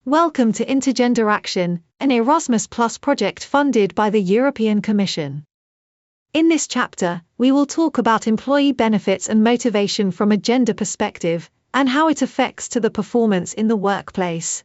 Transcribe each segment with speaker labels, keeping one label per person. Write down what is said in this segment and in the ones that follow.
Speaker 1: Welcome to INTERGENDERACTION, an Erasmus Plus project funded by the European Commission. In this chapter, we will talk about employee benefits and motivation from a gender perspective, and how it affects to the performance in the workplace.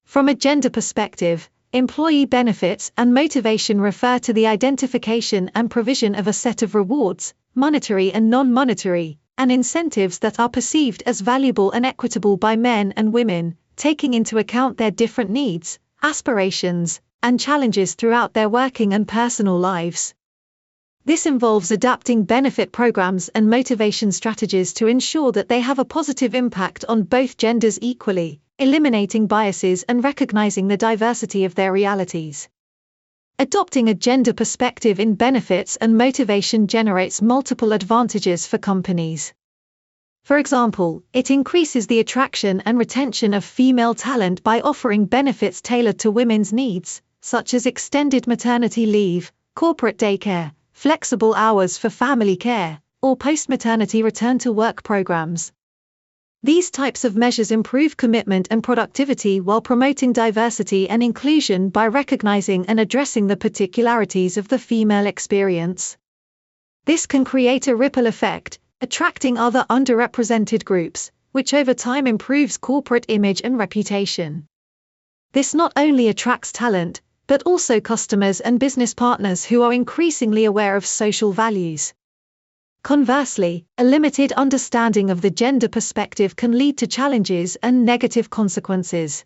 Speaker 1: From a gender perspective, employee benefits and motivation refer to the identification and provision of a set of rewards, monetary and non-monetary, and incentives that are perceived as valuable and equitable by men and women, taking into account their different needs, aspirations, and challenges throughout their working and personal lives. This involves adapting benefit programs and motivation strategies to ensure that they have a positive impact on both genders equally, eliminating biases and recognizing the diversity of their realities. Adopting a gender perspective in benefits and motivation generates multiple advantages for companies. For example, it increases the attraction and retention of female talent by offering benefits tailored to women's needs, such as extended maternity leave, corporate daycare, flexible hours for family care, or post-maternity return-to-work programs. These types of measures improve commitment and productivity while promoting diversity and inclusion by recognizing and addressing the particularities of the female experience. This can create a ripple effect, attracting other underrepresented groups, which over time improves corporate image and reputation. This not only attracts talent, but also customers and business partners who are increasingly aware of social values. Conversely, a limited understanding of the gender perspective can lead to challenges and negative consequences.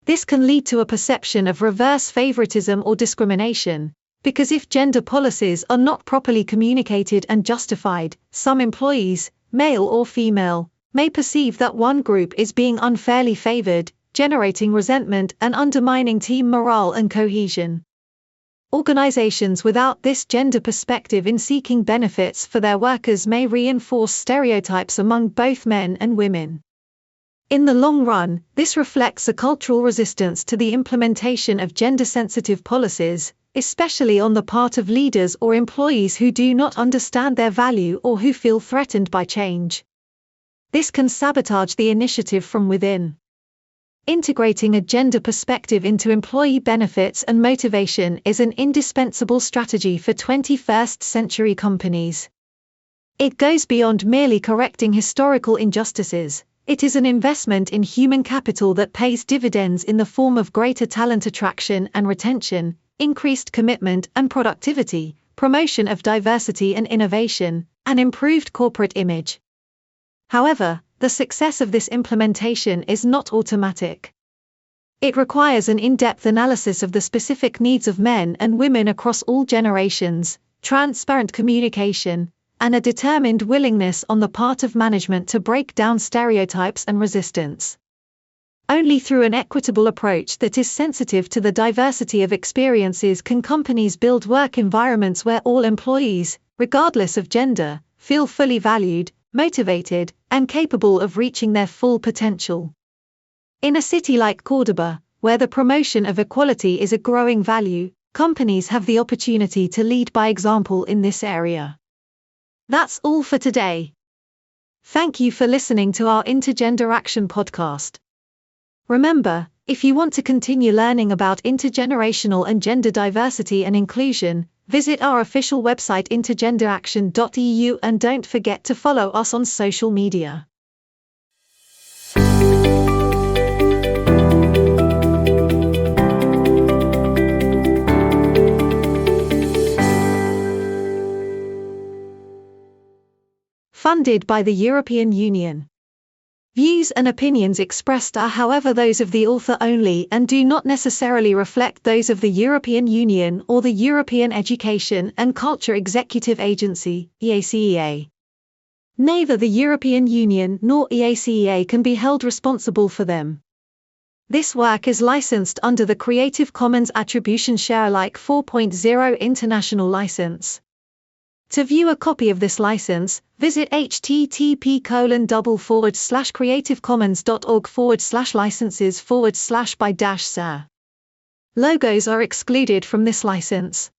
Speaker 1: This can lead to a perception of reverse favoritism or discrimination, because if gender policies are not properly communicated and justified, some employees, male or female, may perceive that one group is being unfairly favored, generating resentment and undermining team morale and cohesion. Organizations without this gender perspective in seeking benefits for their workers may reinforce stereotypes among both men and women. In the long run, this reflects a cultural resistance to the implementation of gender-sensitive policies, especially on the part of leaders or employees who do not understand their value or who feel threatened by change. This can sabotage the initiative from within. Integrating a gender perspective into employee benefits and motivation is an indispensable strategy for 21st century companies. It goes beyond merely correcting historical injustices. It is an investment in human capital that pays dividends in the form of greater talent attraction and retention, increased commitment and productivity, promotion of diversity and innovation, and improved corporate image. However, the success of this implementation is not automatic. It requires an in-depth analysis of the specific needs of men and women across all generations, transparent communication, and a determined willingness on the part of management to break down stereotypes and resistance. Only through an equitable approach that is sensitive to the diversity of experiences can companies build work environments where all employees, regardless of gender, feel fully valued, motivated, and capable of reaching their full potential. In a city like Córdoba, where the promotion of equality is a growing value, companies have the opportunity to lead by example in this area. That's all for today. Thank you for listening to our INTERGENDERACTION podcast. Remember, if you want to continue learning about intergenerational and gender diversity and inclusion, visit our official website intergenderaction.eu and don't forget to follow us on social media. Funded by the European Union. Views and opinions expressed are however those of the author only and do not necessarily reflect those of the European Union or the European Education and Culture Executive Agency, EACEA. Neither the European Union nor EACEA can be held responsible for them. This work is licensed under the Creative Commons Attribution Share Alike 4.0 International License. To view a copy of this license, visit http://creativecommons.org/licenses/by-sir. Logos are excluded from this license.